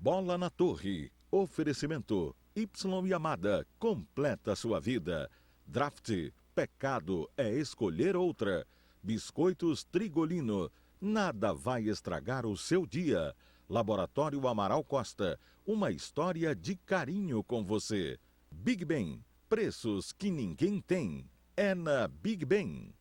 Bola na Torre. Oferecimento. Y Yamada. Completa sua vida. Draft. Pecado é escolher outra. Biscoitos Trigolino. Nada vai estragar o seu dia. Laboratório Amaral Costa. Uma história de carinho com você. Big Ben. Preços que ninguém tem. É na Big Ben.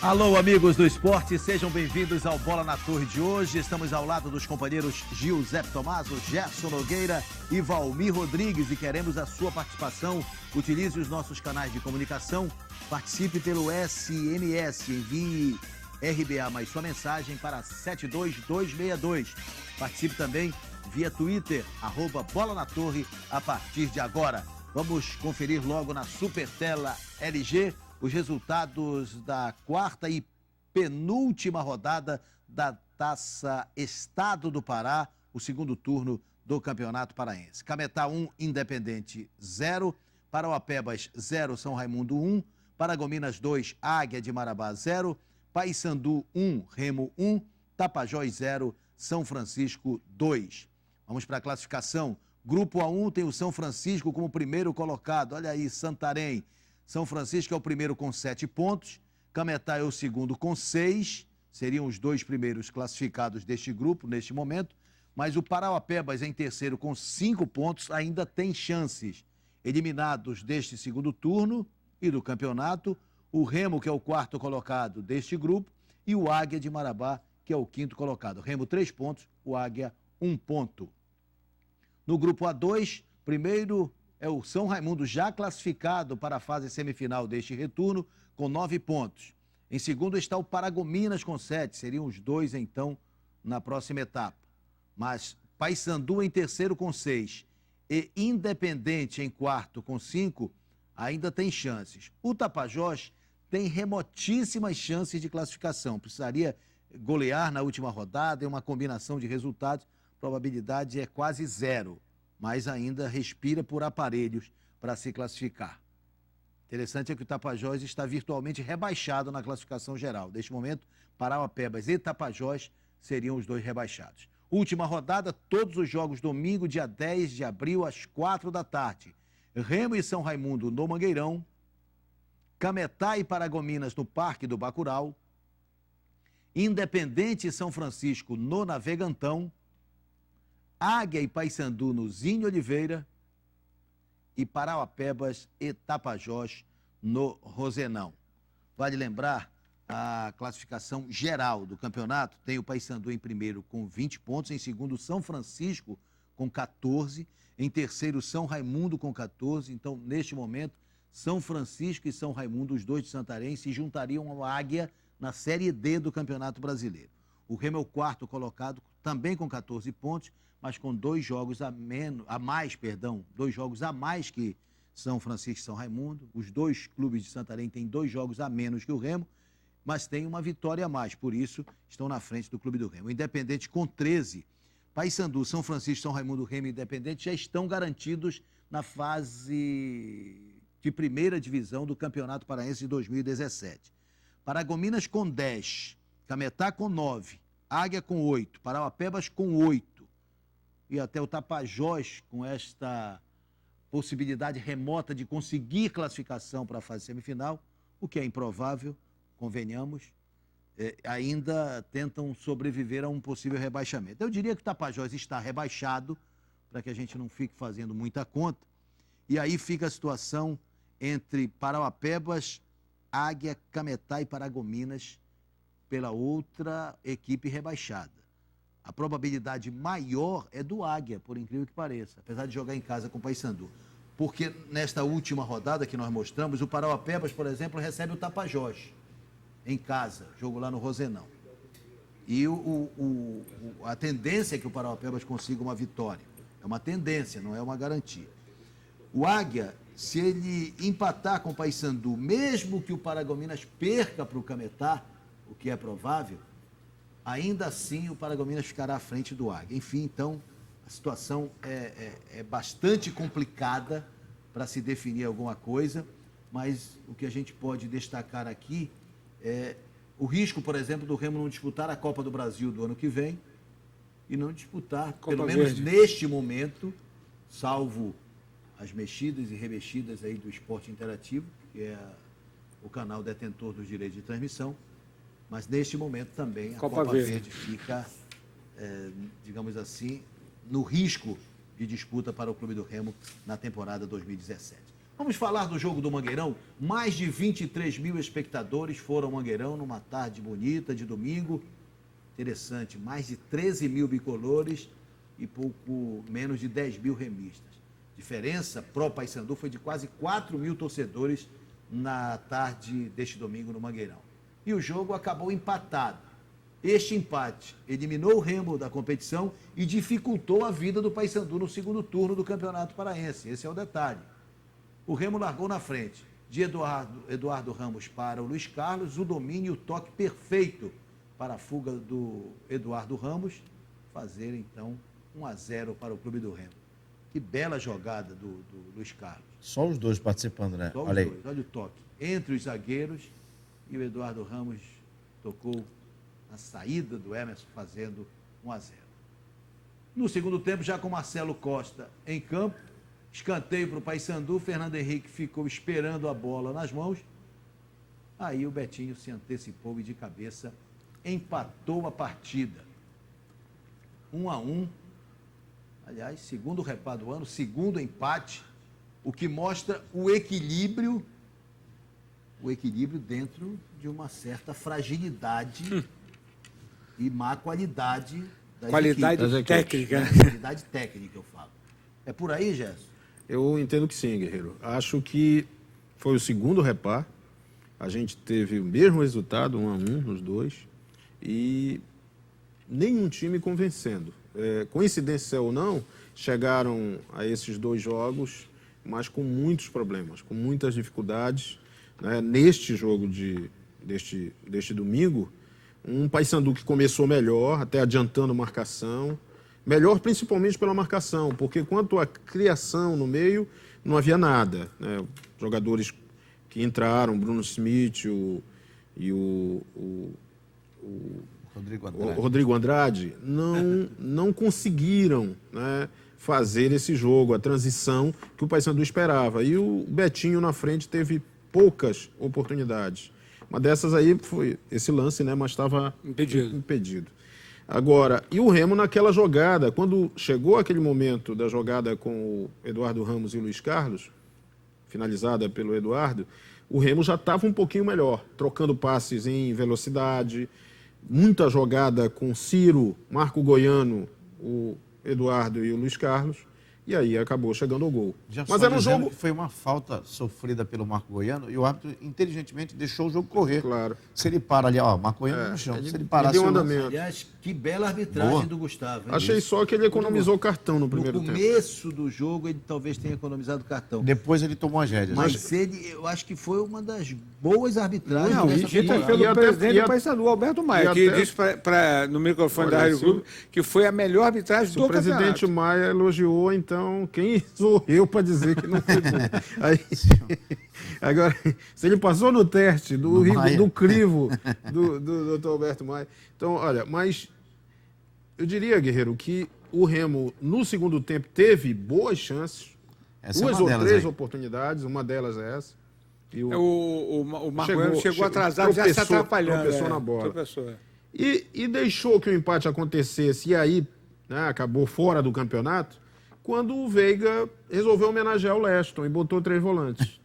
Alô, amigos do esporte, sejam bem-vindos ao Bola na Torre de hoje. Estamos ao lado dos companheiros Gilzé Tomaso, Gerson Nogueira e Valmir Rodrigues e queremos a sua participação. Utilize os nossos canais de comunicação, participe pelo SMS, envie RBA mais sua mensagem para 72262. Participe também via Twitter, @Bola na Torre, a partir de agora. Vamos conferir logo na Supertela LG os resultados da quarta e penúltima rodada da Taça Estado do Pará, o segundo turno do Campeonato Paraense. Cametá 1, Independente 0, Parauapebas 0, São Raimundo 1, Paragominas 2, Águia de Marabá 0, Paysandu 1, Remo 1, Tapajós 0, São Francisco 2. Vamos para a classificação. Grupo A1 tem o São Francisco como primeiro colocado. Olha aí, Santarém. São Francisco é o primeiro com 7 pontos, Cametá é o segundo com 6, seriam os dois primeiros classificados deste grupo neste momento, mas o Parauapebas em terceiro com 5 pontos ainda tem chances. Eliminados deste segundo turno e do campeonato, o Remo, que é o quarto colocado deste grupo, e o Águia de Marabá, que é o quinto colocado. Remo 3 pontos, o Águia 1 ponto. No grupo A2, primeiro é o São Raimundo, já classificado para a fase semifinal deste retorno, com 9 pontos. Em segundo está o Paragominas com 7, seriam os dois, então, na próxima etapa. Mas Paysandu em terceiro com 6 e Independente em quarto com 5, ainda tem chances. O Tapajós tem remotíssimas chances de classificação. Precisaria golear na última rodada, em uma combinação de resultados, a probabilidade é quase 0. Mas ainda respira por aparelhos para se classificar. Interessante é que o Tapajós está virtualmente rebaixado na classificação geral. Neste momento, Parauapebas e Tapajós seriam os dois rebaixados. Última rodada, todos os jogos domingo, dia 10 de abril, às 4 da tarde. Remo e São Raimundo no Mangueirão, Cametá e Paragominas no Parque do Bacurau, Independente e São Francisco no Navegantão, Águia e Paysandu no Zinho Oliveira e Parauapebas e Tapajós no Rosenão. Vale lembrar a classificação geral do campeonato, tem o Paysandu em primeiro com 20 pontos, em segundo São Francisco com 14, em terceiro São Raimundo com 14, então neste momento São Francisco e São Raimundo, os dois de Santarém, se juntariam ao Águia na Série D do Campeonato Brasileiro. O Remo é o quarto colocado, também com 14 pontos, mas com 2 jogos a mais que São Francisco e São Raimundo. Os dois clubes de Santarém têm 2 jogos a menos que o Remo, mas tem uma vitória a mais, por isso estão na frente do clube do Remo. Independente com 13, Paysandu, São Francisco, São Raimundo, Remo e Independente já estão garantidos na fase de primeira divisão do Campeonato Paraense de 2017. Paragominas com 10, Cametá com 9, Águia com 8, Parauapebas com 8. E até o Tapajós, com esta possibilidade remota de conseguir classificação para a fase semifinal, o que é improvável, convenhamos, ainda tentam sobreviver a um possível rebaixamento. Eu diria que o Tapajós está rebaixado, para que a gente não fique fazendo muita conta, e aí fica a situação entre Parauapebas, Águia, Cametá e Paragominas pela outra equipe rebaixada. A probabilidade maior é do Águia, por incrível que pareça, apesar de jogar em casa com o Paysandu. Porque nesta última rodada que nós mostramos, o Parauapebas, por exemplo, recebe o Tapajós em casa, jogo lá no Rosenão. E a tendência é que o Parauapebas consiga uma vitória. É uma tendência, não é uma garantia. O Águia, se ele empatar com o Paysandu, mesmo que o Paragominas perca para o Cametá, o que é provável, ainda assim o Paragominas ficará à frente do Águia. Enfim, então, a situação é bastante complicada para se definir alguma coisa, mas o que a gente pode destacar aqui é o risco, por exemplo, do Remo não disputar a Copa do Brasil do ano que vem e não disputar, pelo menos neste momento, salvo as mexidas e remexidas aí do Esporte Interativo, que é o canal detentor dos direitos de transmissão, mas neste momento também a Copa Verde fica, digamos assim, no risco de disputa para o Clube do Remo na temporada 2017. Vamos falar do jogo do Mangueirão? Mais de 23 mil espectadores foram ao Mangueirão numa tarde bonita de domingo. Interessante, mais de 13 mil bicolores e pouco menos de 10 mil remistas. Diferença pró-Paysandu foi de quase 4 mil torcedores na tarde deste domingo no Mangueirão. E o jogo acabou empatado. Este empate eliminou o Remo da competição e dificultou a vida do Paysandu no segundo turno do Campeonato Paraense. Esse é o detalhe. O Remo largou na frente de Eduardo Ramos para o Luiz Carlos, o domínio e o toque perfeito para a fuga do Eduardo Ramos, fazer então 1-0 para o Clube do Remo. Que bela jogada do Luiz Carlos. Só os dois participando, né? Só olha os dois, olha o toque. Entre os zagueiros e o Eduardo Ramos tocou a saída do Emerson fazendo 1-0. No segundo tempo, já com Marcelo Costa em campo, escanteio para o Paysandu, Fernando Henrique ficou esperando a bola nas mãos. Aí o Betinho se antecipou e de cabeça empatou a partida. 1-1. Aliás, segundo repar do ano, segundo empate, o que mostra o equilíbrio dentro de uma certa fragilidade e má qualidade das qualidade equipes. Técnica. Qualidade técnica, eu falo. É por aí, Gerson? Eu entendo que sim, Guerreiro. Acho que foi o segundo repar. A gente teve o mesmo resultado, 1-1 nos dois. E nenhum time convencendo. Coincidência ou não, chegaram a esses dois jogos, mas com muitos problemas, com muitas dificuldades. Né? Neste jogo deste domingo, um Paysandu que começou melhor, até adiantando marcação. Melhor principalmente pela marcação, porque quanto à criação no meio, não havia nada. Né? Jogadores que entraram, Bruno Smith e o Rodrigo Andrade, não conseguiram, né, fazer esse jogo, a transição que o Paysandu esperava. E o Betinho na frente teve poucas oportunidades. Uma dessas aí foi esse lance, né, mas estava impedido. Agora, e o Remo naquela jogada, quando chegou aquele momento da jogada com o Eduardo Ramos e o Luiz Carlos, finalizada pelo Eduardo, o Remo já estava um pouquinho melhor, trocando passes em velocidade, muita jogada com Ciro, Marco Goiano, o Eduardo e o Luiz Carlos, e aí acabou chegando ao gol. Mas era um jogo... Foi uma falta sofrida pelo Marco Goiano e o árbitro inteligentemente deixou o jogo correr. Claro. Se ele para ali, ó, Marco Goiano no chão. Se ele parasse... Aliás, que bela arbitragem do Gustavo. Hein? Achei só que ele economizou cartão no primeiro tempo. No começo do jogo, ele talvez tenha economizado cartão. Depois ele tomou as rédeas. Mas eu acho que foi uma das boas arbitragens. Não, dita pelo presidente do Paysandu, Alberto Maia, que disse no microfone da Rádio Clube que foi a melhor arbitragem do campeonato. O presidente Maia elogiou, então quem sou eu para dizer que não foi bom? Agora, se ele passou no teste do crivo do Dr. Alberto Maia. Então, olha, mas eu diria, Guerreiro, que o Remo, no segundo tempo, teve boas chances. Duas ou três oportunidades, uma delas é essa. E o Marco Goiano chegou atrasado, já se atrapalhando. Tropeçou na bola. E deixou que o empate acontecesse, e aí, né, acabou fora do campeonato, quando o Veiga resolveu homenagear o Leston e botou 3 volantes.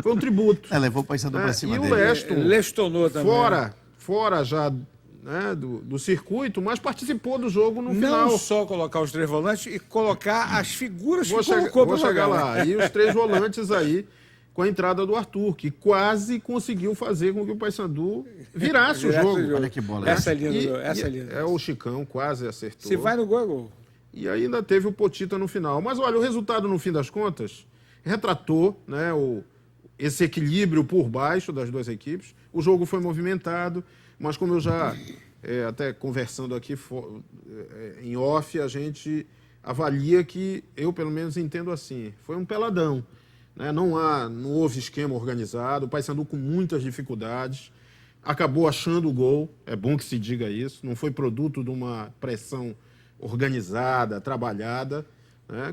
Foi um tributo. Levou o Paysandu para cima dele. E o Leston, Lestonou também, fora já, né, do circuito, mas participou do jogo no final. Não só colocar os 3 volantes e colocar as figuras que colocou para chegar lá. E os 3 volantes aí, com a entrada do Arthur, que quase conseguiu fazer com que o Paysandu virasse o jogo. Olha que bola. Essa é linda. O Chicão quase acertou. Se vai no gol, é gol. E ainda teve o Potita no final. Mas olha, o resultado, no fim das contas, retratou, né, esse equilíbrio por baixo das duas equipes. O jogo foi movimentado, mas como eu já até conversando aqui em off, a gente avalia que, eu pelo menos entendo assim, foi um peladão. Né? Não houve esquema organizado, o Paysandu com muitas dificuldades, acabou achando o gol, é bom que se diga isso, não foi produto de uma pressão organizada, trabalhada.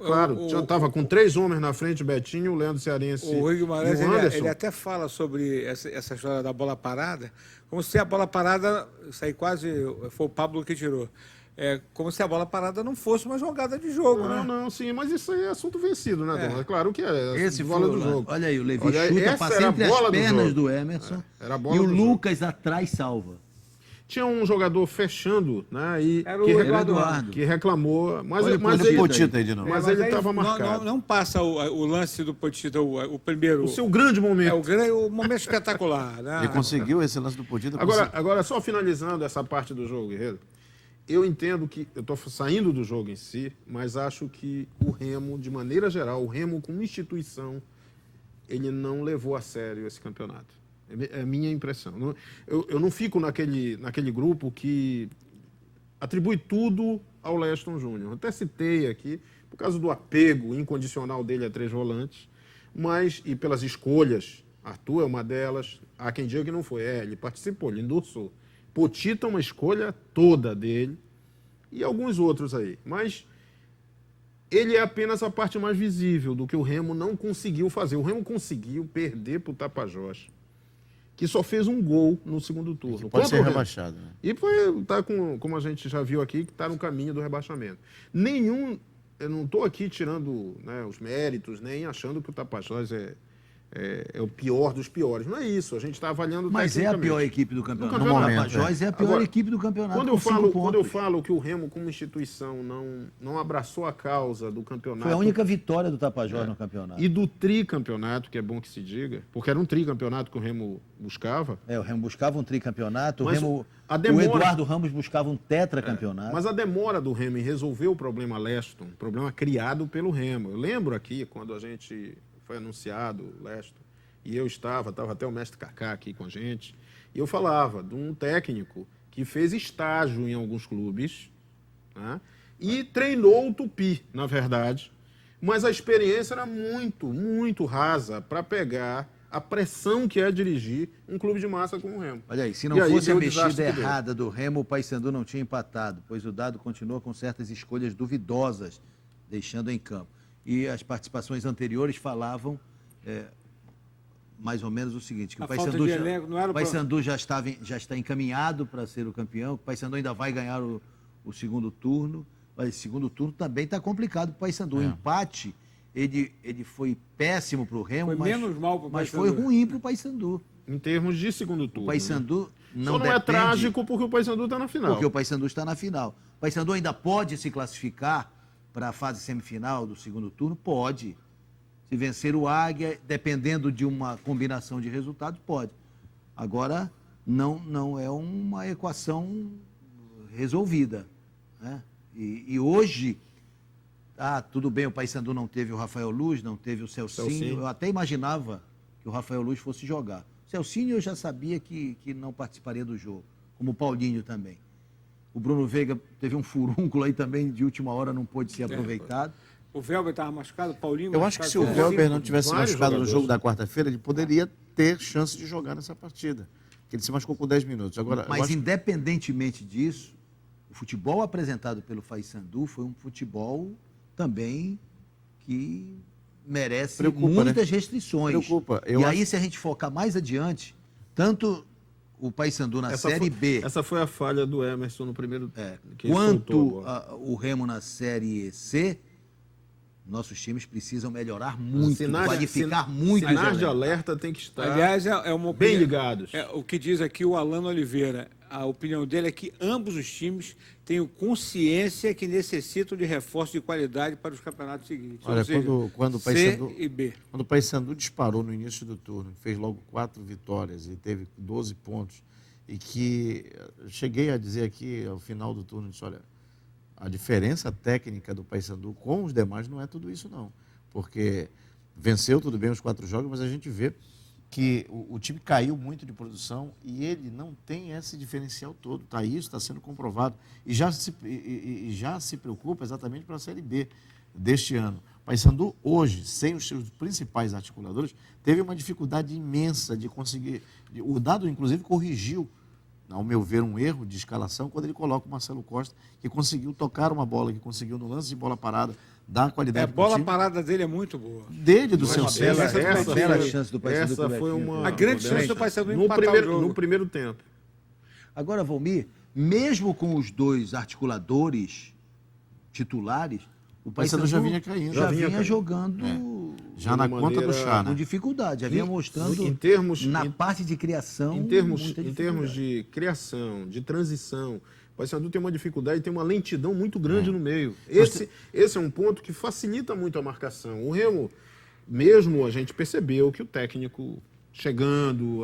Claro, já estava com 3 homens na frente, Betinho, o Leandro Cearense o Rui Guimarães, e o Anderson. ele até fala sobre essa história da bola parada, como se a bola parada, isso aí quase foi o Pablo que tirou, como se a bola parada não fosse uma jogada de jogo, né? Não, sim, mas isso aí é assunto vencido, né, Dom? É claro que é. Esse bola foi do jogo. Olha aí, o Levi chuta, passa entre as pernas do Emerson e o Lucas atrás salva. Tinha um jogador fechando, né? Era o Eduardo. Que reclamou, mas ele estava marcado. Não passa o lance do Potita, o primeiro. O seu grande momento. O momento espetacular. Né? Ele conseguiu esse lance do Potita. Agora, só finalizando essa parte do jogo, Guerreiro, eu entendo que, eu estou saindo do jogo em si, mas acho que o Remo, de maneira geral, o Remo como instituição, ele não levou a sério esse campeonato. É a minha impressão. Eu não fico naquele grupo que atribui tudo ao Leston Júnior. Até citei aqui, por causa do apego incondicional dele a 3 volantes, e pelas escolhas. Arthur é uma delas. Há quem diga que não foi. Ele participou, ele endossou. Potita é uma escolha toda dele e alguns outros aí. Mas ele é apenas a parte mais visível do que o Remo não conseguiu fazer. O Remo conseguiu perder para o Tapajós, que só fez um gol no segundo turno. Que pode ser rebaixado. Né? E está como a gente já viu aqui, que está no caminho do rebaixamento. Eu não estou aqui tirando, né, os méritos, nem achando que o Tapajós é o pior dos piores. Não é isso, a gente está avaliando Mas é a pior equipe do campeonato. O Tapajós é a pior equipe do campeonato. Quando eu falo que o Remo, como instituição, não abraçou a causa do campeonato... Foi a única vitória do Tapajós no campeonato. E do tricampeonato, que é bom que se diga, porque era um tricampeonato que o Remo buscava. O Remo buscava um tricampeonato, o demora... o Eduardo Ramos buscava um tetracampeonato. Mas a demora do Remo em resolver o problema Leston, problema criado pelo Remo. Eu lembro aqui, quando a gente... foi anunciado, Leston, e eu estava até o mestre Kaká aqui com a gente, e eu falava de um técnico que fez estágio em alguns clubes, né, e treinou o Tupi, na verdade, mas a experiência era muito, muito rasa para pegar a pressão que é dirigir um clube de massa como o Remo. Olha aí, se não fosse a mexida errada do Remo, o Paysandu não tinha empatado, pois o dado continua com certas escolhas duvidosas, deixando em campo. E as participações anteriores falavam mais ou menos o seguinte, que o Paysandu já está encaminhado para ser o campeão, que o Paysandu ainda vai ganhar o segundo turno, mas esse segundo turno também está complicado para o Paysandu. O empate, ele foi péssimo para o Remo, mas foi ruim para o Paysandu. Em termos de segundo turno. O Paysandu não é trágico porque o Paysandu está na final. Porque o Paysandu está na final. O Paysandu ainda pode se classificar para a fase semifinal do segundo turno? Pode. Se vencer o Águia, dependendo de uma combinação de resultados, pode. Agora, não é uma equação resolvida. Né? E hoje, tudo bem, o Paysandu não teve o Rafael Luz, não teve o Celcinho. Eu até imaginava que o Rafael Luz fosse jogar. O Celcinho eu já sabia que não participaria do jogo, como o Paulinho também. O Bruno Veiga teve um furúnculo aí também, de última hora não pôde ser aproveitado. O Velber estava machucado, o Paulinho machucado. Eu acho que se o Velber não tivesse machucado no jogo da quarta-feira, ele poderia ter chance de jogar nessa partida. Porque ele se machucou com 10 minutos. Agora, mas independentemente disso, o futebol apresentado pelo Paysandu foi um futebol também que merece muitas restrições. Preocupa. E aí, se a gente focar mais adiante, tanto o Paysandu na Série B... Essa foi a falha do Emerson no primeiro... quanto o Remo na Série C, nossos times precisam melhorar muito, qualificar muito. Sinais de alerta tem que estar, aliás, bem ligados. O que diz aqui o Alano Oliveira, a opinião dele é que ambos os times têm consciência que necessitam de reforço de qualidade para os campeonatos seguintes. Olha, quando o Paysandu, C e B. Quando o Paysandu disparou no início do turno, fez logo 4 vitórias e teve 12 pontos, e que cheguei a dizer aqui ao final do turno, disse, olha, a diferença técnica do Paysandu com os demais não é tudo isso não, porque venceu tudo bem os 4 jogos, mas a gente vê que o time caiu muito de produção e ele não tem esse diferencial todo. Tá, isso está sendo comprovado. E já se preocupa exatamente para a Série B deste ano. O Paysandu, hoje, sem os seus principais articuladores, teve uma dificuldade imensa de conseguir... O Dado, inclusive, corrigiu, ao meu ver, um erro de escalação quando ele coloca o Marcelo Costa, que conseguiu tocar uma bola, que conseguiu no lance de bola parada, dar qualidade A bola parada dele é muito boa. Dele, do seu Essa chance do Paysandu. Essa foi uma... A grande chance do Paysandu empatar o jogo. No primeiro tempo. Agora, Valmir, mesmo com os dois articuladores titulares, o Paysandu já vinha caindo. Já vinha jogando já na conta do chá, né? com dificuldade, já vinha mostrando na parte de criação em termos de criação, de transição, o Paysandu tem uma dificuldade, tem uma lentidão muito grande no meio. Esse é um ponto que facilita muito a marcação. O Remo, mesmo a gente percebeu que o técnico chegando,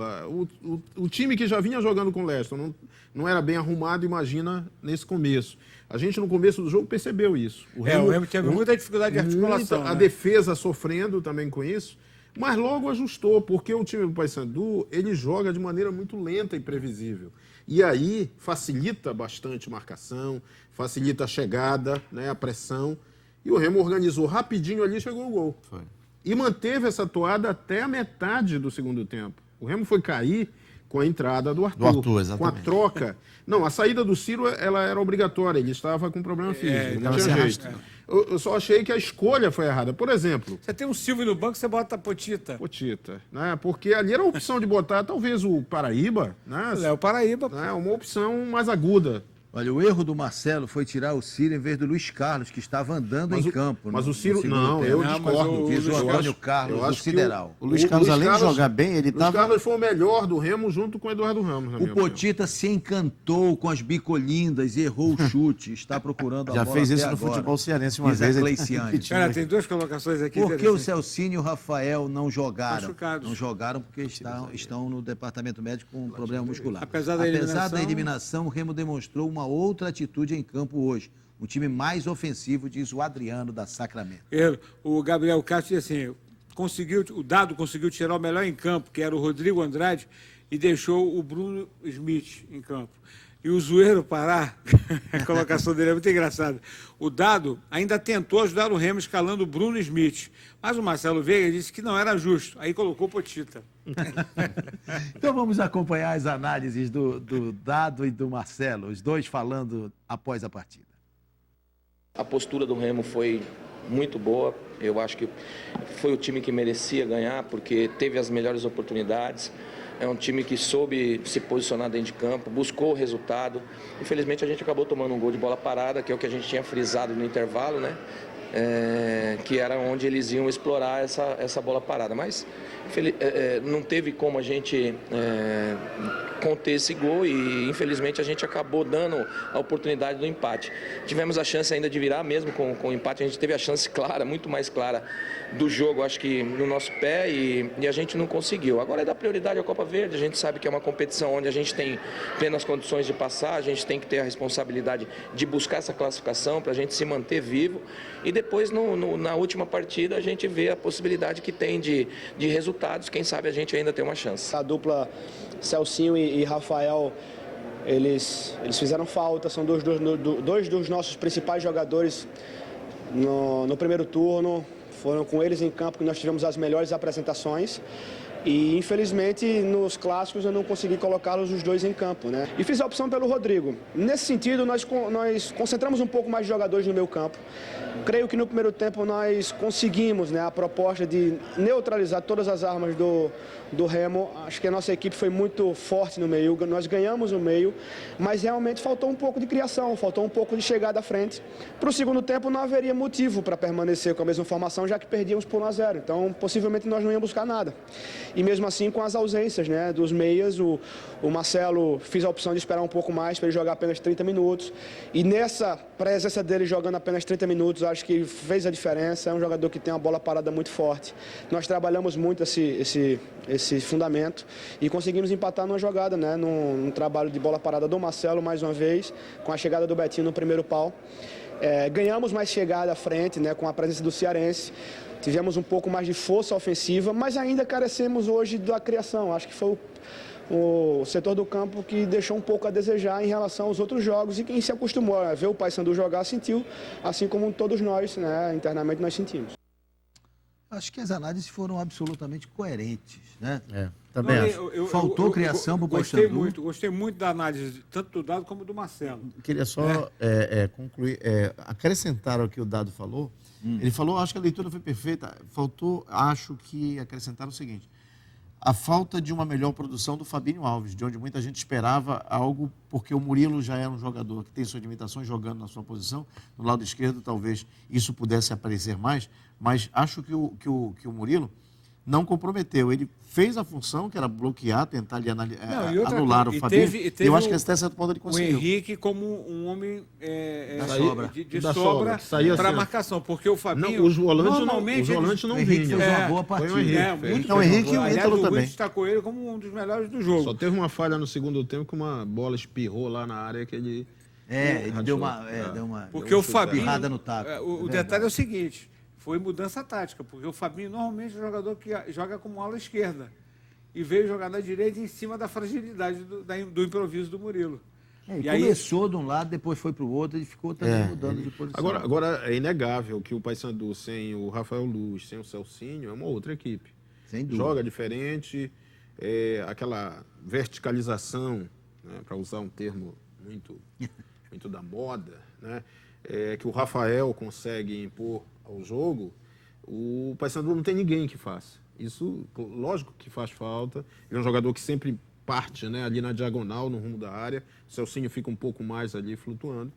o time que já vinha jogando com o Leston não era bem arrumado, imagina, nesse começo. A gente, no começo do jogo, percebeu isso. O Remo teve muita dificuldade de articulação. A defesa sofrendo também com isso, mas logo ajustou, porque o time do Paysandu, ele joga de maneira muito lenta e previsível. E aí facilita bastante a marcação, facilita a chegada, né, a pressão. E o Remo organizou rapidinho ali e chegou o gol. Foi. E manteve essa toada até a metade do segundo tempo. O Remo foi cair com a entrada do Arthur, com a troca. Não, a saída do Ciro ela era obrigatória, ele estava com problema físico, não tinha jeito. Eu só achei que a escolha foi errada. Por exemplo... Você tem um Silvio no banco, você bota a Potita. Potita, né? Porque ali era a opção de botar talvez o Paraíba, né? Léo Paraíba. Né? Uma opção mais aguda. Olha, o erro do Marcelo foi tirar o Ciro em vez do Luiz Carlos, que estava andando em campo. Mas o Ciro... Não, eu discordo. Diz o Antônio Carlos do Sideral. O Luiz Carlos, além de jogar bem, ele estava... O Luiz Carlos foi o melhor do Remo junto com o Eduardo Ramos. O Potita se encantou com as bicolindas e errou o chute. Está procurando a bola. Já fez isso no agora. Futebol cearense uma vez. Cara, tem duas colocações aqui. Por que o Celcinho e o Rafael não jogaram? Machucados. Não jogaram porque estão no departamento médico com problema muscular. Apesar da eliminação, o Remo demonstrou uma outra atitude em campo hoje. Um time mais ofensivo, diz o Adriano da Sacramento. O Gabriel Castro disse assim, o Dado conseguiu tirar o melhor em campo, que era o Rodrigo Andrade, e deixou o Bruno Smith em campo. E o Zueiro Pará, a colocação dele é muito engraçada. O Dado ainda tentou ajudar o Remo escalando o Bruno Smith, mas o Marcelo Veiga disse que não era justo. Aí colocou o Potita. Então vamos acompanhar as análises do Dado e do Marcelo, os dois falando após a partida. A postura do Remo foi muito boa. Eu acho que foi o time que merecia ganhar, porque teve as melhores oportunidades. É um time que soube se posicionar dentro de campo, buscou o resultado. Infelizmente a gente acabou tomando um gol de bola parada, que é o que a gente tinha frisado no intervalo, né? Que era onde eles iam explorar essa bola parada. Mas não teve como a gente conter esse gol e infelizmente a gente acabou dando a oportunidade do empate. Tivemos a chance ainda de virar, mesmo com o empate, a gente teve a chance clara, muito mais clara do jogo, acho que no nosso pé, e a gente não conseguiu. Agora é dar prioridade à Copa Verde, a gente sabe que é uma competição onde a gente tem plenas condições de passar, a gente tem que ter a responsabilidade de buscar essa classificação para a gente se manter vivo e depois na última partida a gente vê a possibilidade que tem de resultados, quem sabe a gente ainda tem uma chance. A dupla Celcinho e Rafael, eles fizeram falta, são dois dos nossos principais jogadores no primeiro turno. Foram com eles em campo que nós tivemos as melhores apresentações e, infelizmente, nos clássicos eu não consegui colocá-los os dois em campo, né? E fiz a opção pelo Rodrigo. Nesse sentido, nós concentramos um pouco mais de jogadores no meio campo. Creio que no primeiro tempo nós conseguimos, né, a proposta de neutralizar todas as armas do Remo. Acho que a nossa equipe foi muito forte no meio, nós ganhamos o meio, mas realmente faltou um pouco de criação, faltou um pouco de chegada à frente. Para o segundo tempo não haveria motivo para permanecer com a mesma formação, já que perdíamos por 1-0, então possivelmente nós não íamos buscar nada. E mesmo assim com as ausências, né, dos meias, o Marcelo fez a opção de esperar um pouco mais para ele jogar apenas 30 minutos, e nessa presença dele jogando apenas 30 minutos, acho que fez a diferença. É um jogador que tem uma bola parada muito forte. Nós trabalhamos muito esse fundamento e conseguimos empatar numa jogada, né? Num trabalho de bola parada do Marcelo, mais uma vez, com a chegada do Betinho no primeiro pau. Ganhamos mais chegada à frente, né? Com a presença do cearense. tivemos um pouco mais de força ofensiva, mas ainda carecemos hoje da criação. Acho que foi o setor do campo que deixou um pouco a desejar em relação aos outros jogos, e quem se acostumou a ver o Paysandu jogar sentiu, assim como todos nós, né, internamente nós sentimos. Acho que as análises foram absolutamente coerentes, né? Também acho. Faltou criação para o Paysandu. Gostei muito da análise, tanto do Dado como do Marcelo. Queria só concluir, acrescentar ao que o Dado falou. Ele falou, acho que a leitura foi perfeita. Faltou, acho que acrescentar o seguinte: a falta de uma melhor produção do Fabinho Alves, de onde muita gente esperava algo, porque o Murilo já era um jogador que tem suas limitações jogando na sua posição. No lado esquerdo, talvez isso pudesse aparecer mais, mas acho que o Murilo não comprometeu. Ele fez a função, que era bloquear, tentar ali anular o Fabinho. Eu acho que até certo ponto ele conseguiu. O Henrique como um homem de Da sobra saía para a assim. marcação, porque o Fabinho... Não, os volantes normalmente não O Henrique vinham. fez uma boa Foi o partida. Henrique. Então, o Henrique e o Aliás, Ítalo o também. Rui destacou ele como um dos melhores do jogo. Só teve uma falha no segundo tempo, que uma bola espirrou lá na área que ele... Ele deu uma Porque o Fabinho... espirrada no taco. O detalhe é o seguinte, foi mudança tática, porque o Fabinho normalmente é um jogador que joga como ala esquerda e veio jogar na direita em cima da fragilidade do improviso do Murilo. Ele E aí- começou de um lado, depois foi para o outro, ele ficou também mudando de posição. Agora, é inegável que o Paysandu, sem o Rafael Luz, sem o Celcinho, é uma outra equipe. Sem dúvida. Joga diferente, aquela verticalização, né, para usar um termo muito da moda, né, que o Rafael consegue impor ao jogo, o Paysandu não tem ninguém que faça. Isso, lógico que faz falta. Ele é um jogador que sempre parte, né, ali na diagonal, no rumo da área. O Celcinho fica um pouco mais ali flutuando,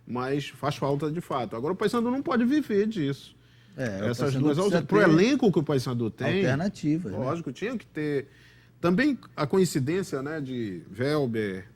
mas faz falta de fato. Agora o Paysandu não pode viver disso. Essas duas para o elenco que o Paysandu tem, alternativas, né? lógico, tinha que ter também a coincidência, né, de Velber,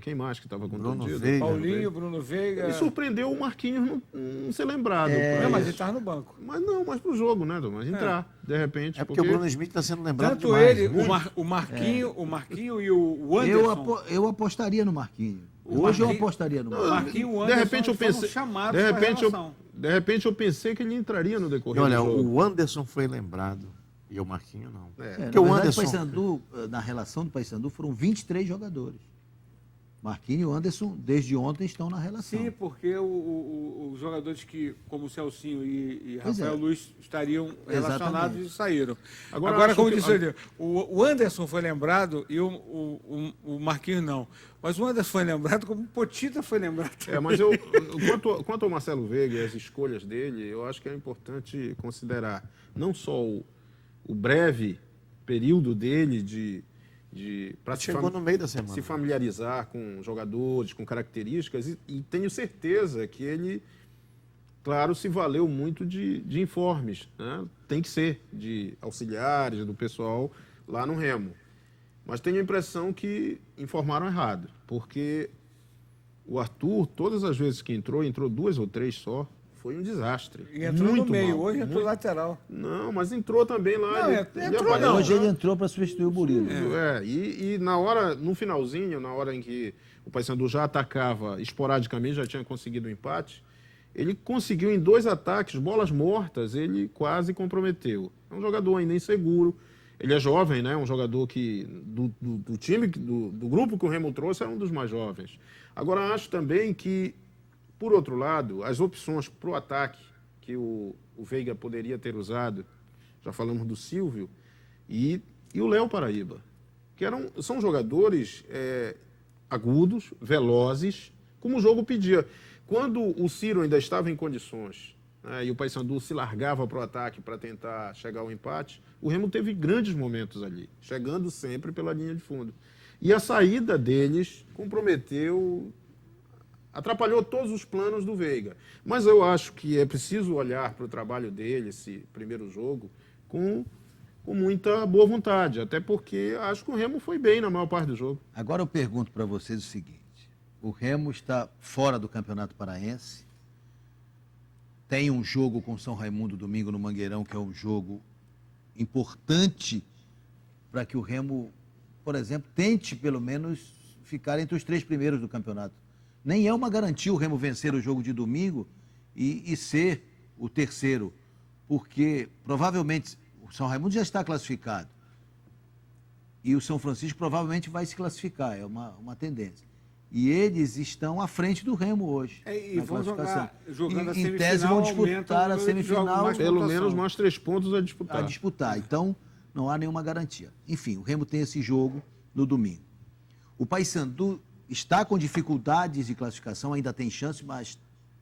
quem mais que estava contundido? Paulinho, Bruno Veiga... E surpreendeu o Marquinhos não ser lembrado. mas ele estava no banco. Mas pro jogo, né, Dom? Mas entrar, de repente. É porque o Bruno Smith está sendo lembrado Tanto demais. ele, né? o Marquinho e o Anderson... Eu apostaria no Marquinhos. Hoje eu apostaria no Marquinhos. Marquinho e o De Anderson repente eu foram pensei, chamados de para a repente relação. de repente eu pensei que ele entraria no E decorrer olha, do jogo. o Anderson foi lembrado e o Marquinho não. Na Porque o verdade, Anderson... Paysandu, na relação do Paysandu, foram 23 jogadores. Marquinhos e o Anderson, desde ontem, estão na relação. Sim, porque os jogadores que, como o Celcinho e Pois Rafael é. Luiz, estariam relacionados Exatamente. e saíram. Agora, Agora acho como que- disse ele, o Anderson foi lembrado e o Marquinhos não. Mas o Anderson foi lembrado como o Potita foi lembrado. Mas quanto ao Marcelo Veiga e as escolhas dele, eu acho que é importante considerar não só o breve período dele para Chegou no meio da semana. se familiarizar com jogadores, com características, e tenho certeza que ele, claro, se valeu muito de informes, né? Tem que ser, de auxiliares, do pessoal lá no Remo. Mas tenho a impressão que informaram errado, porque o Arthur, todas as vezes que entrou 2 ou 3 só, foi um desastre. E entrou Muito no meio, mal, hoje entrou muito- lateral. Não, mas entrou também lá. Não, entrou não. Hoje ele entrou para substituir o Murilo. E no finalzinho, na hora em que o Paysandu já atacava esporadicamente, já tinha conseguido um empate, ele conseguiu em 2 ataques, bolas mortas, ele quase comprometeu. É um jogador ainda inseguro. Ele é jovem, né? Um jogador que do time, do grupo que o Remo trouxe, era um dos mais jovens. Agora, acho também que, por outro lado, as opções para o ataque que o Veiga poderia ter usado, já falamos do Silvio, e o Léo Paraíba, que são jogadores agudos, velozes, como o jogo pedia. Quando o Ciro ainda estava em condições, né, e o Paysandu se largava para o ataque para tentar chegar ao empate, o Remo teve grandes momentos ali, chegando sempre pela linha de fundo. E a saída deles atrapalhou todos os planos do Veiga. Mas eu acho que é preciso olhar para o trabalho dele, esse primeiro jogo, com muita boa vontade, até porque acho que o Remo foi bem na maior parte do jogo. Agora eu pergunto para vocês o seguinte: o Remo está fora do Campeonato Paraense, tem um jogo com São Raimundo domingo no Mangueirão, que é um jogo importante para que o Remo, por exemplo, tente pelo menos ficar entre os 3 primeiros do campeonato. Nem é uma garantia o Remo vencer o jogo de domingo e ser o terceiro, porque provavelmente o São Raimundo já está classificado e o São Francisco provavelmente vai se classificar, é uma tendência. E eles estão à frente do Remo hoje. E na vão classificação. jogando a Em semifinal, tese vão aumenta disputar o a número de semifinal. jogos, mais Pelo pontuação. menos mais 3 pontos a disputar. A disputar. Então, não há nenhuma garantia. Enfim, o Remo tem esse jogo no domingo. O Paysandu está com dificuldades de classificação, ainda tem chance, mas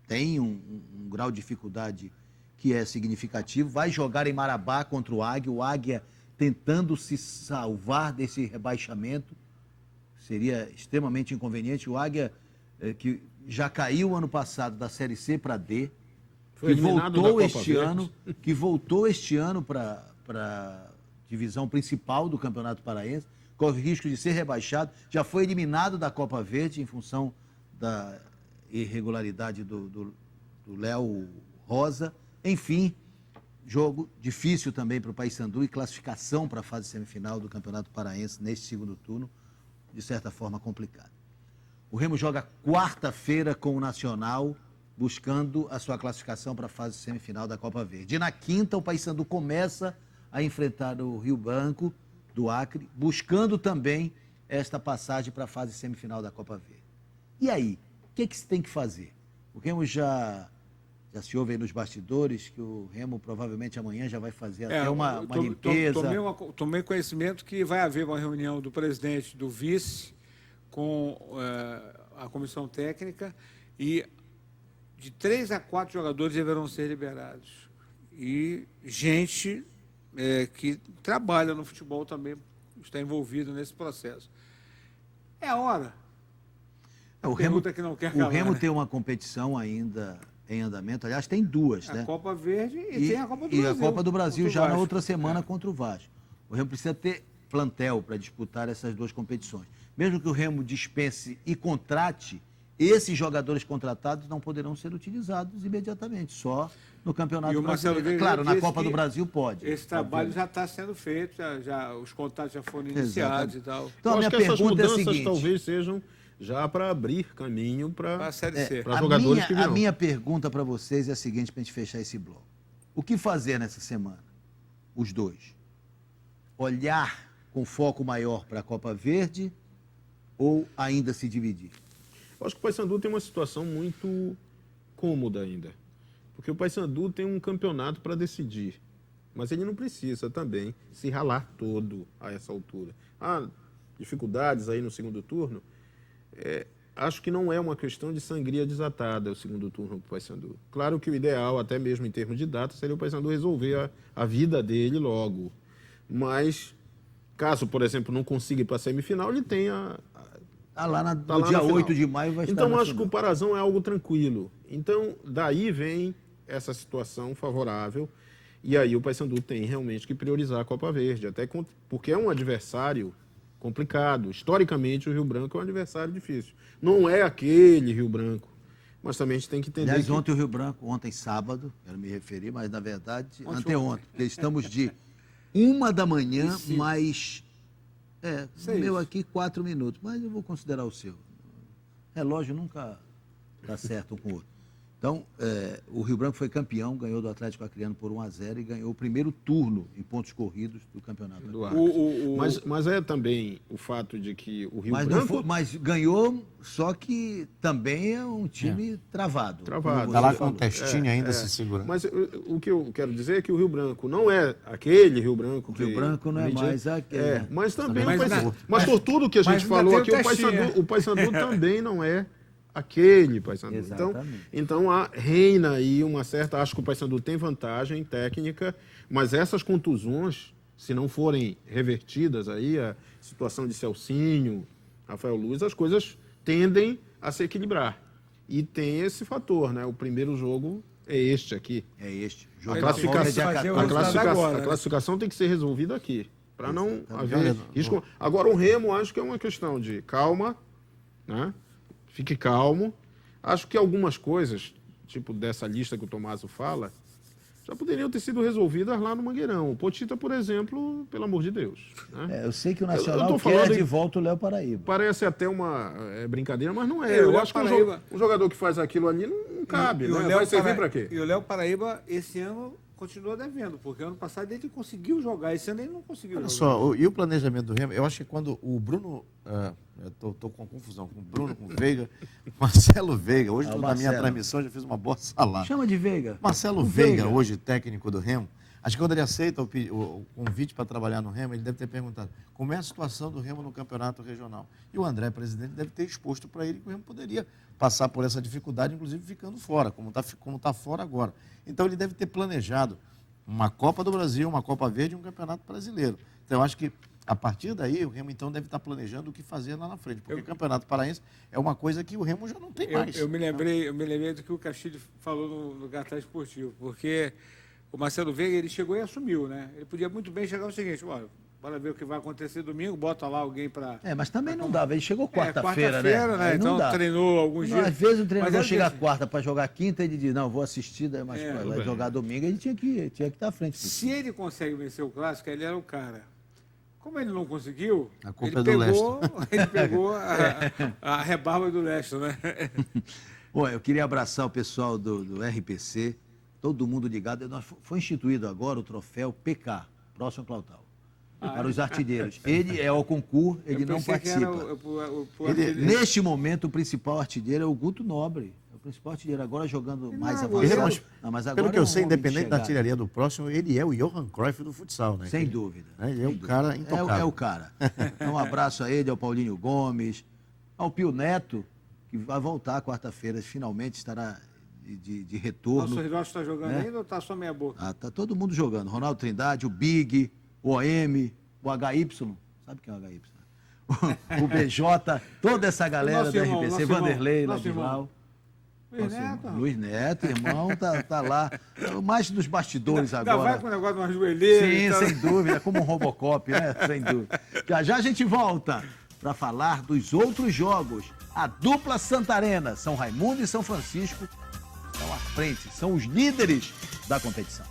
tem um grau de dificuldade que é significativo. Vai jogar em Marabá contra o Águia tentando se salvar desse rebaixamento. Seria extremamente inconveniente. O Águia, que já caiu ano passado da Série C para D, Foi que eliminado da voltou Copa este Verde. ano, que voltou este ano para a divisão principal do Campeonato Paraense, corre o risco de ser rebaixado, já foi eliminado da Copa Verde em função da irregularidade do Léo Rosa. Enfim, jogo difícil também para o Paysandu e classificação para a fase semifinal do Campeonato Paraense neste segundo turno, de certa forma complicado. O Remo joga quarta-feira com o Nacional, buscando a sua classificação para a fase semifinal da Copa Verde. E na quinta, o Paysandu começa a enfrentar o Rio Branco, do Acre, buscando também esta passagem para a fase semifinal da Copa Verde. E aí, o que se tem que fazer? O Remo já se ouve aí nos bastidores que o Remo provavelmente amanhã já vai fazer até uma limpeza. Tomei conhecimento que vai haver uma reunião do presidente, do vice, com a comissão técnica, e de 3 a 4 jogadores deverão ser liberados. E gente que trabalha no futebol também está envolvido nesse processo. É a hora. O Remo tem uma competição ainda em andamento. Aliás, tem duas, né? A Copa Verde e tem a Copa do Brasil. E a Copa do Brasil já na Vasco. outra semana contra o Vasco. O Remo precisa ter plantel para disputar essas duas competições. Mesmo que o Remo dispense e contrate, esses jogadores contratados não poderão ser utilizados imediatamente, só no Campeonato Brasileiro. Claro, na Copa do Brasil pode. Esse trabalho já está sendo feito, os contatos já foram iniciados e tal. Então, Eu a minha acho que essas pergunta é a mudanças seguinte... talvez sejam já para abrir caminho para A Série C. jogadores que virão. A minha pergunta para vocês é a seguinte, para a gente fechar esse bloco. O que fazer nessa semana? Os dois. Olhar com foco maior para a Copa Verde ou ainda se dividir? Eu acho que o Paysandu tem uma situação muito cômoda ainda. Porque o Paysandu tem um campeonato para decidir. Mas ele não precisa também se ralar todo a essa altura. Há dificuldades aí no segundo turno. Acho que não é uma questão de sangria desatada o segundo turno para o Paysandu. Claro que o ideal, até mesmo em termos de data, seria o Paysandu resolver a vida dele logo. Mas, caso, por exemplo, não consiga ir para a semifinal, ele tem no dia 8 de maio vai estar Então, na acho que final. o Parazão é algo tranquilo. Então, daí vem essa situação favorável. E aí o Paysandu tem realmente que priorizar a Copa Verde, até porque é um adversário complicado. Historicamente, o Rio Branco é um adversário difícil. Não é aquele Rio Branco, mas também a gente tem que entender Aliás, que... ontem o Rio Branco, ontem sábado, quero me referir, mas na verdade, anteontem, porque estamos de 1 da manhã, mais... o meu aqui 4 minutos, mas eu vou considerar o seu. Relógio nunca dá certo um com o outro. Então, o Rio Branco foi campeão, ganhou do Atlético Acreano por 1-0 e ganhou o primeiro turno em pontos corridos do campeonato. do Acre. Mas é também o fato de que o Rio Branco... Mas ganhou, só que também é um time travado. Travado. Está lá com um testinho ainda se segurando. Mas o que eu quero dizer é que o Rio Branco não é aquele Rio Branco. O Rio Branco não é mais aquele. Mas também Mas por tudo que a gente falou aqui, o Paysandu também não é aquele Paysandu. Então reina aí uma certa... Acho que o Paysandu tem vantagem técnica, mas essas contusões, se não forem revertidas aí, a situação de Celcinho, Rafael Luz, as coisas tendem a se equilibrar. E tem esse fator, né? O primeiro jogo é este aqui. É este. A classificação tem que ser resolvida aqui, para não haver risco. Agora, o Remo, acho que é uma questão de calma, né? Fique calmo. Acho que algumas coisas, tipo dessa lista que o Tomaso fala, já poderiam ter sido resolvidas lá no Mangueirão. O Potita, por exemplo, pelo amor de Deus. Né? Eu sei que o Nacional quer de volta o Léo Paraíba. Parece até uma brincadeira, mas não é. Eu acho que um jogador que faz aquilo ali não cabe. Né? Vai servir para quê? E o Léo Paraíba, esse ano, continua devendo, porque ano passado ele conseguiu jogar, esse ano ele não conseguiu Olha jogar. só, e o planejamento do Remo, eu acho que quando o Bruno, eu tô com confusão, com o Bruno, com o Veiga, Marcelo Veiga, hoje na minha Marcelo. transmissão já fiz uma boa salada. Chama de Veiga. Marcelo O Veiga, hoje técnico do Remo, acho que quando ele aceita o convite para trabalhar no Remo, ele deve ter perguntado como é a situação do Remo no campeonato regional. E o André, presidente, deve ter exposto para ele que o Remo poderia passar por essa dificuldade, inclusive ficando fora, como tá fora agora. Então ele deve ter planejado uma Copa do Brasil, uma Copa Verde e um Campeonato Brasileiro. Então eu acho que a partir daí o Remo então deve estar planejando o que fazer lá na frente, porque o Campeonato Paraense é uma coisa que o Remo já não tem mais. Eu me lembrei do que o Castilho falou no Cartaz Esportivo, porque o Marcelo Veiga, ele chegou e assumiu, né? Ele podia muito bem chegar o seguinte, olha, bora ver o que vai acontecer domingo, bota lá alguém para... Mas também não dava, ele chegou quarta-feira, né? Aí Então não treinou alguns dias. Às vezes o treinador Mas chega assim, quarta para jogar quinta e ele diz, não, vou assistir, mas vai jogar domingo, ele tinha que estar à frente. Se ele consegue vencer o Clássico, ele era o cara. Como ele não conseguiu, A culpa é do ele pegou a rebarba do Leste, né? Bom, eu queria abraçar o pessoal do RPC, todo mundo ligado. Foi instituído agora o troféu PK, próximo Clautal, para os artilheiros. Ele é ao concurso, ele não participa. Neste momento, o principal artilheiro é o Guto Nobre. O principal artilheiro agora jogando mais avançado. Mas pelo que eu sei, independente da artilharia do próximo, ele é o Johan Cruyff do futsal, né? Sem dúvida. Ele é um cara intocável. É o cara. Então, um abraço a ele, ao Paulinho Gomes, ao Pio Neto, que vai voltar quarta-feira, finalmente estará de retorno. Nosso rival está jogando ainda ou está só meia boca? Tá todo mundo jogando. Ronaldo Trindade, o Big, o OM, o HY. Sabe quem é o HY? O BJ, toda essa galera do RPC, Vanderlei, Ladival. Luiz Neto, irmão, tá lá. Mais nos bastidores agora. Ainda vai com o negócio de uma joelheira. Sim, sem dúvida, como um Robocop, né? Sem dúvida. Já a gente volta para falar dos outros jogos. A dupla Santarena, São Raimundo e São Francisco, estão à frente, são os líderes da competição.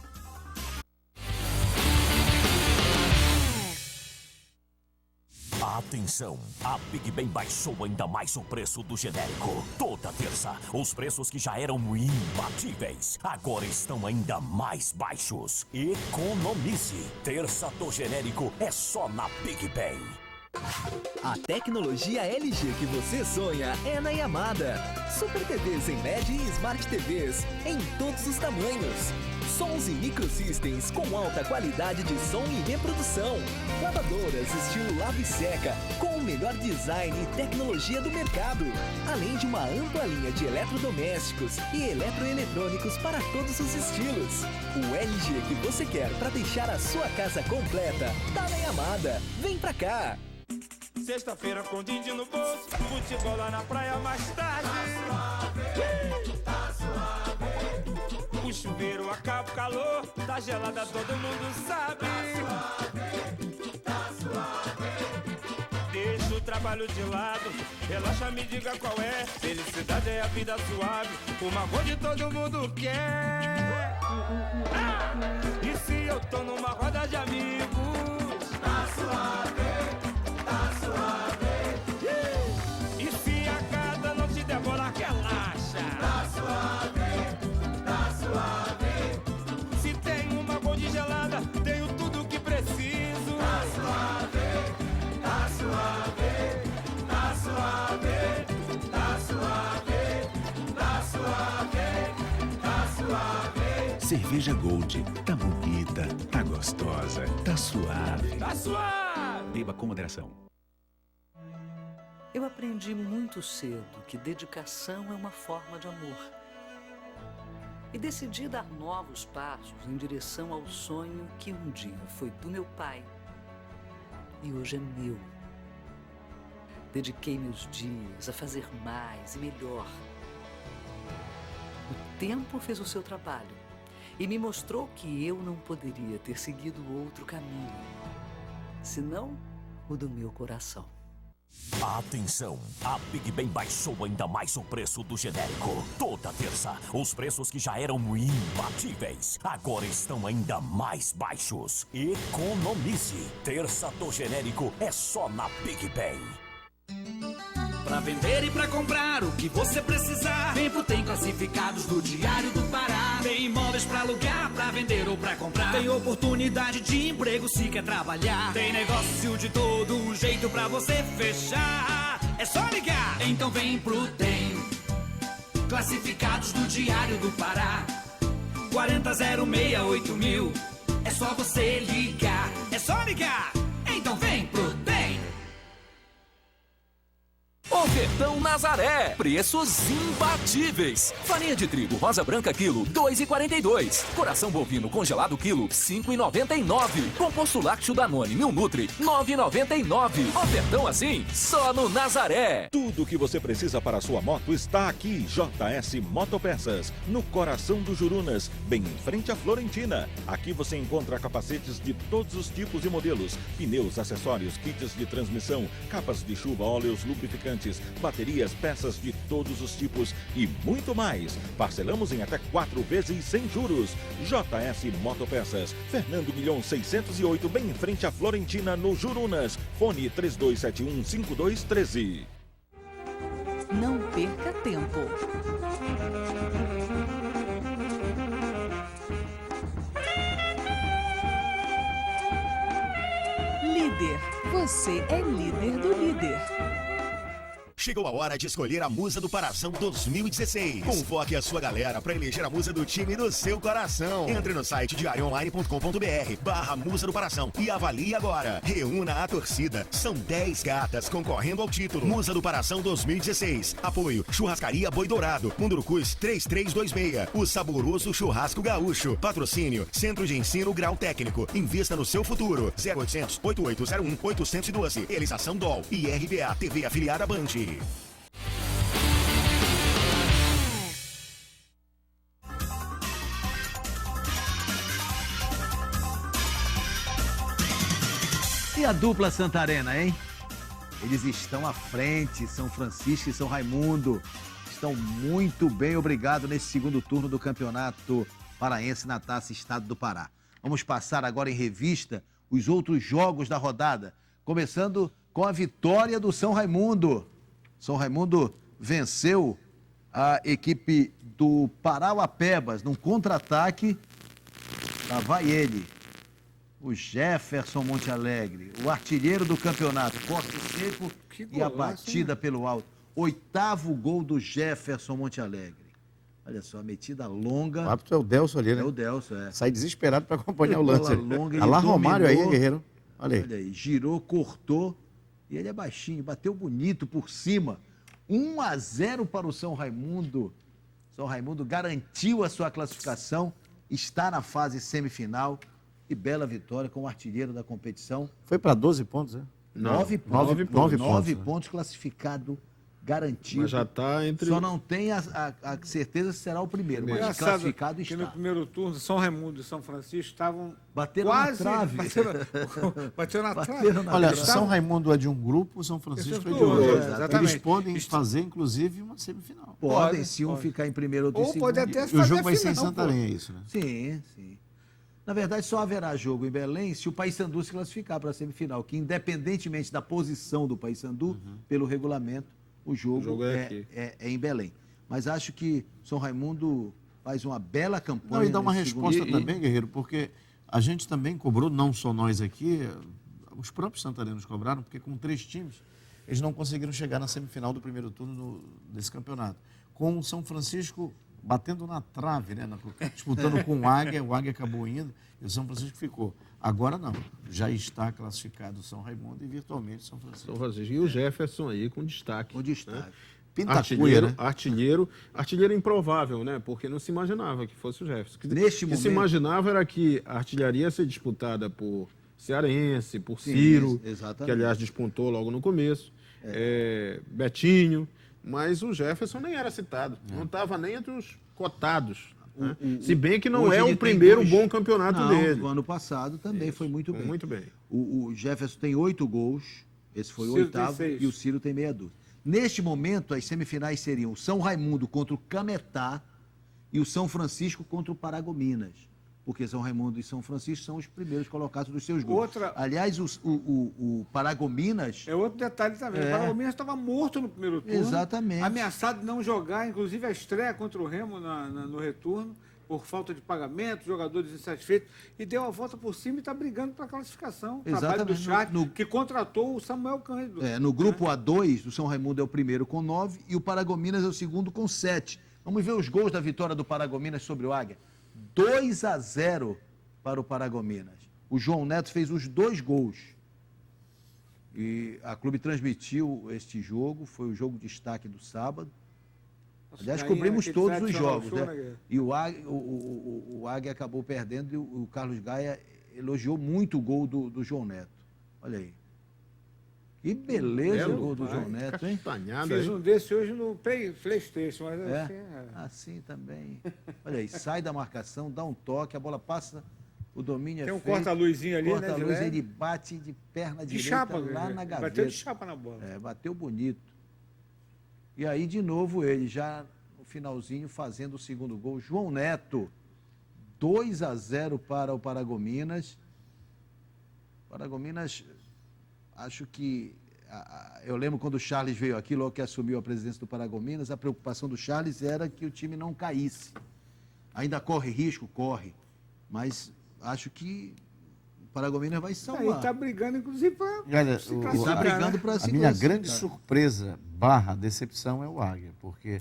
Atenção, a Big Ben baixou ainda mais o preço do genérico. Toda terça, os preços que já eram imbatíveis, agora estão ainda mais baixos. Economize. Terça do genérico é só na Big Ben. A tecnologia LG que você sonha é na Yamada. Super TVs em LED e Smart TVs em todos os tamanhos. Sons e microsystems com alta qualidade de som e reprodução. Lavadoras estilo lava e seca com o melhor design e tecnologia do mercado. Além de uma ampla linha de eletrodomésticos e eletroeletrônicos para todos os estilos. O LG que você quer para deixar a sua casa completa tá na Yamada. Vem pra cá! Sexta-feira com din-din no bolso, futebol lá na praia mais tarde. Tá suave. O chuveiro acaba o calor, tá gelada, todo mundo sabe. Tá suave. Deixa o trabalho de lado, relaxa, me diga qual é. Felicidade é a vida suave, uma roda de todo mundo quer. E se eu tô numa roda de amigos, tá suave. E se a cada não te devora, relaxa. Tá suave, tá suave. Se tem uma gold gelada, tenho tudo que preciso. Tá suave, tá suave, tá suave, tá suave, tá suave, tá suave. Cerveja Gold, tá bonita, tá gostosa, tá suave. Tá suave. Beba com moderação. Eu aprendi muito cedo que dedicação é uma forma de amor. E decidi dar novos passos em direção ao sonho que um dia foi do meu pai e hoje é meu. Dediquei meus dias a fazer mais e melhor. O tempo fez o seu trabalho e me mostrou que eu não poderia ter seguido outro caminho, senão o do meu coração. Atenção, a Big Ben baixou ainda mais o preço do genérico. Toda terça, os preços que já eram imbatíveis, agora estão ainda mais baixos. Economize. Terça do genérico é só na Big Ben. Pra vender e pra comprar o que você precisar, vem pro Tem Classificados do Diário do Pará. Tem imóveis pra alugar, pra vender ou pra comprar. Tem oportunidade de emprego se quer trabalhar. Tem negócio de todo jeito pra você fechar. É só ligar. Então vem pro TEM. Classificados do Diário do Pará. 40068000. É só você ligar. É só ligar. Então vem pro TEM. Ofertão Nazaré. Preços imbatíveis. Farinha de trigo rosa branca quilo, 2,42. Coração bovino congelado quilo, 5,99. Composto lácteo Danone Mil Nutri, 9,99. Ofertão assim, só no Nazaré. Tudo o que você precisa para a sua moto está aqui. JS Motopeças, no coração do Jurunas, bem em frente à Florentina. Aqui você encontra capacetes de todos os tipos e modelos, pneus, acessórios, kits de transmissão, capas de chuva, óleos, lubrificantes, baterias, peças de todos os tipos e muito mais. Parcelamos em até 4 vezes sem juros. JS Motopeças, Fernando Milhão 608, bem em frente à Florentina, no Jurunas. Fone 3271-5213. Não perca tempo. Líder, você é líder do líder. Chegou a hora de escolher a Musa do Paração 2016. Convoque a sua galera para eleger a musa do time do seu coração. Entre no site diarioonline.com.br/Musa do Paração e avalie agora. Reúna a torcida. São 10 gatas concorrendo ao título. Musa do Paração 2016. Apoio Churrascaria Boi Dourado. Mundurucus 3326. O saboroso churrasco gaúcho. Patrocínio Centro de Ensino Grau Técnico. Invista no seu futuro. 0800 8801 812. Realização DOL e RBA TV afiliada Band. E a dupla Santarena, hein? Eles estão à frente, São Francisco e São Raimundo. Estão muito bem, obrigado, nesse segundo turno do Campeonato Paraense na Taça Estado do Pará. Vamos passar agora em revista os outros jogos da rodada, começando com a vitória do São Raimundo. São Raimundo venceu a equipe do Parauapebas num contra-ataque. Lá vai ele, o Jefferson Monte Alegre, o artilheiro do campeonato, corte seco e a batida pelo alto. 8º gol do Jefferson Monte Alegre. Olha só, a metida longa. O árbitro é o Delso ali, né? É o Delso, é. Sai desesperado para acompanhar o lance. Longa, Olha lá Romário aí, Guerreiro. Olha aí. Olha aí, girou, cortou. E ele é baixinho, bateu bonito por cima. 1-0 para o São Raimundo. São Raimundo garantiu a sua classificação, está na fase semifinal. E bela vitória com o artilheiro da competição. Foi para 12 pontos, né? 9 pontos classificado, garantido. Mas já está entre... Só não tem a certeza se será o primeiro, mas classificado está. No primeiro turno, São Raimundo e São Francisco estavam Bateram quase... na trave. Bateram na trave. Olha, São Raimundo é de um grupo, São Francisco é de outro. Eles podem fazer, inclusive, uma semifinal. Podem, se um ficar em primeiro ou em segundo. Pode até fazer. E o jogo vai ser em Santarém, é isso, né? Sim, sim. Na verdade, só haverá jogo em Belém se o Paysandu se classificar para a semifinal, que independentemente da posição do Paysandu, pelo regulamento, o jogo é em Belém. Mas acho que São Raimundo faz uma bela campanha. Não, e dá uma resposta também, Guerreiro, porque a gente também cobrou, não só nós aqui, os próprios santarenos cobraram, porque com 3 times, eles não conseguiram chegar na semifinal do primeiro turno desse campeonato. Com o São Francisco batendo na trave, né? Disputando com o Águia acabou indo e o São Francisco ficou. Agora não, já está classificado o São Raimundo e virtualmente São Francisco. E o Jefferson aí com destaque. Com destaque. Né? Pintacuia, né? Artilheiro improvável, né? Porque não se imaginava que fosse o Jefferson. O que se imaginava era que a artilharia ia ser disputada por Cearense, por Ciro, que aliás despontou logo no começo, Betinho, mas o Jefferson nem era citado, não estava nem entre os cotados. Se bem que não é o primeiro bom campeonato dele. O ano passado também foi muito bem. Muito bem. O Jefferson tem 8 gols, esse foi o 8º, e o Ciro tem meia dúzia. Neste momento, as semifinais seriam o São Raimundo contra o Cametá e o São Francisco contra o Paragominas. Porque São Raimundo e São Francisco são os primeiros colocados dos seus gols. Aliás, o Paragominas... É outro detalhe também. O Paragominas estava morto no primeiro turno. Exatamente. Ameaçado de não jogar, inclusive a estreia contra o Remo no retorno. por falta de pagamento, jogadores insatisfeitos, e deu a volta por cima e está brigando para a classificação. O trabalho do Charles, que contratou o Samuel Cândido. No grupo A2, o São Raimundo é o primeiro com 9 e o Paragominas é o segundo com 7. Vamos ver os gols da vitória do Paragominas sobre o Águia. 2-0 para o Paragominas. O João Neto fez os 2 gols. E a Clube transmitiu este jogo, foi o jogo de destaque do sábado. Aliás, cobrimos todos os jogos, né? E o Águia acabou perdendo e o Carlos Gaia elogiou muito o gol do João Neto. Olha aí. Que beleza o gol do João Neto, hein? Fiz um desse hoje no PlayStation, mas assim também. Olha aí, sai da marcação, dá um toque, a bola passa, o domínio tem é um feito. corta-luzinho ali, corta-luz, ele bate de perna de direita chapa, lá na gaveta. Bateu de chapa na bola. Bateu bonito. E aí, de novo, ele já no finalzinho fazendo o segundo gol. João Neto, 2-0 para o Paragominas. Paragominas, acho que... Eu lembro quando o Charles veio aqui, logo que assumiu a presidência do Paragominas, a preocupação do Charles era que o time não caísse. Ainda corre risco? Corre. Mas acho que o Paragominas vai salvar. Ele está brigando, inclusive, para se classificar. Está brigando para se classificar. A minha grande surpresa / decepção é o Águia, porque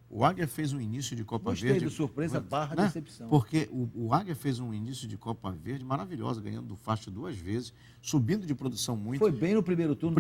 o Águia fez um início de Copa Gostei Verde... do surpresa / decepção. Porque o Águia fez um início de Copa Verde maravilhoso, ganhando do Faixa 2 vezes, subindo de produção muito. Foi bem no primeiro turno.